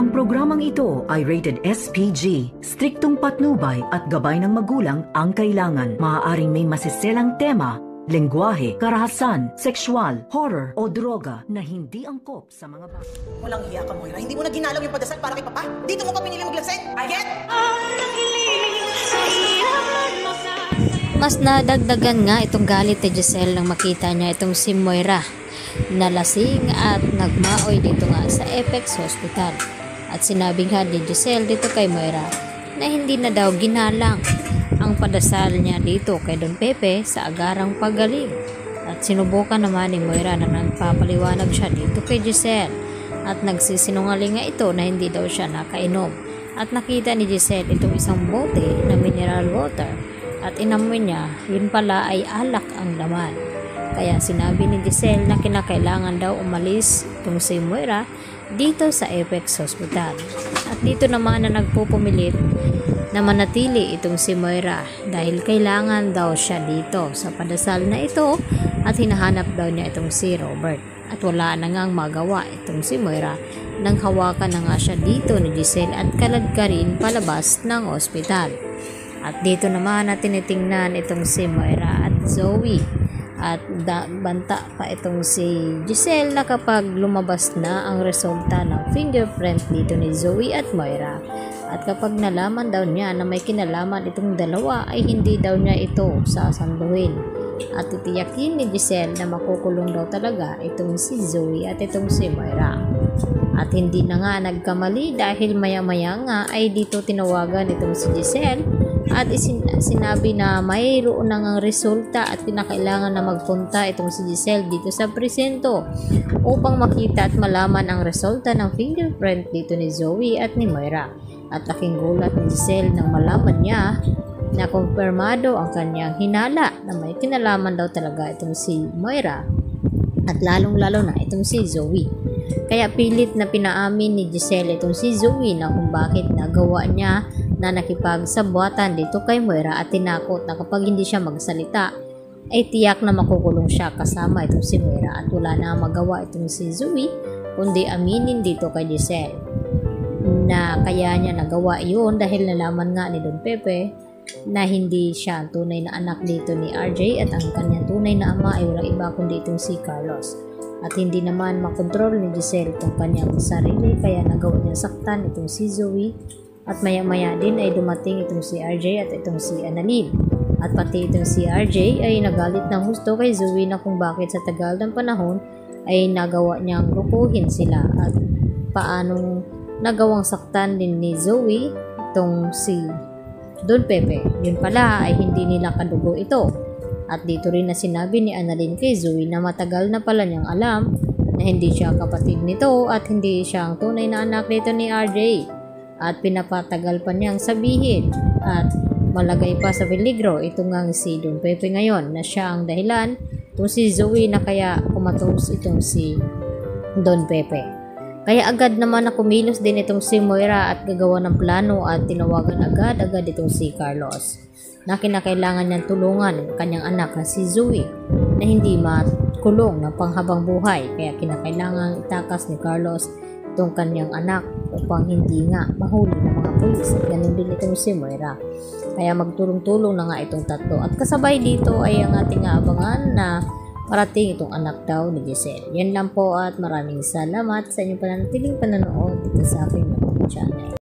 Ang programang ito ay rated SPG. Striktong patnubay at gabay ng magulang ang kailangan. Maaaring may masiselang tema, lengguwahe, karahasan, sexual, horror o droga na hindi angkop sa mga bata. Walang hiya ka, Moira. Hindi mo na ginalaw yung padasal para kay Papa. Dito mo pa pinili maglasing. Get? Mas nadagdagan nga itong galit ni Giselle nang makita niya itong si Moira na lasing at nagmaoy dito nga sa Apex Hospital. At sinabi nga ni Giselle dito kay Moira na hindi na daw ginalang ang padasal niya dito kay Don Pepe sa agarang pagaling. At sinubukan naman ni Moira na nagpapaliwanag siya dito kay Giselle at nagsisinungaling nga ito na hindi daw siya nakainom. At nakita ni Giselle itong isang bote na mineral water at inamoy niya, yun pala ay alak ang laman. Kaya sinabi ni Giselle na kinakailangan daw umalis itong si Moira dito sa Apex Hospital. At dito naman na nagpupumilit na manatili itong si Moira dahil kailangan daw siya dito sa padasal na ito at hinahanap daw niya itong si Robert. At wala na ngang magawa itong si Moira nang hawakan na nga siya dito ni Giselle at kaladkarin palabas ng ospital. At dito naman na tinitingnan itong si Moira at Zoe. At banta pa itong si Giselle na kapag lumabas na ang resulta ng fingerprint dito ni Zoe at Moira. At kapag nalaman daw niya na may kinalaman itong dalawa ay hindi daw niya ito sasanduhin. At titiyakin ni Giselle na makukulong daw talaga itong si Zoe at itong si Moira. At hindi na nga nagkamali dahil maya-maya nga ay dito tinawagan itong si Giselle at sinabi na mayroon na ngang resulta at kinakailangan na magpunta itong si Giselle dito sa presinto upang makita at malaman ang resulta ng fingerprint dito ni Zoe at ni Moira. At laking gulat ni Giselle nang malaman niya na kumpirmado ang kanyang hinala na may kinalaman daw talaga itong si Moira at lalong-lalo na itong si Zoe. Kaya pilit na pinaamin ni Giselle itong si Zoe na kung bakit nagawa niya na nakipagsabwatan dito kay Moira at tinakot na kapag hindi siya magsalita ay tiyak na makukulong siya kasama itong si Moira at wala na magawa itong si Zoe kundi aminin dito kay Giselle na kaya niya nagawa yun dahil nalaman nga ni Don Pepe na hindi siya ang tunay na anak dito ni RJ at ang kanyang tunay na ama ay walang iba kundi itong si Carlos. At hindi naman makontrol ni Giselle itong kanyang sarili kaya nagawa niya saktan itong si Zoe at maya-maya din ay dumating itong si RJ at itong si Annalyn. At pati itong si RJ ay nagalit ng husto kay Zoe na kung bakit sa tagal ng panahon ay nagawa niyang lukuhin sila at paanong nagawang saktan din ni Zoe itong si Don Pepe. Yun pala ay hindi nila kadugo ito. At dito rin na sinabi ni Annalyn kay Zoe na matagal na pala niyang alam na hindi siya kapatid nito at hindi siya ang tunay na anak nito ni RJ. At pinapatagal pa niyang sabihin at malagay pa sa peligro ito ngang si Don Pepe ngayon na siya ang dahilan itong si Zoe na kaya kumatos itong si Don Pepe. Kaya agad naman na kumilos din itong si Moira at gagawa ng plano at tinawagan agad itong si Carlos na kinakailangan niyang tulungan ang kanyang anak na si Zoe na hindi makulong ng panghabang buhay kaya kinakailangan itakas ni Carlos itong kanyang anak upang hindi nga mahuli ng mga pulis at ganun din itong si Moira. Kaya magtulong-tulong na nga itong tatlo at kasabay dito ay ang ating abangan na parating itong anak daw ni Giselle. Yan lang po at maraming salamat sa inyong pananatiling panonood dito sa aking channel.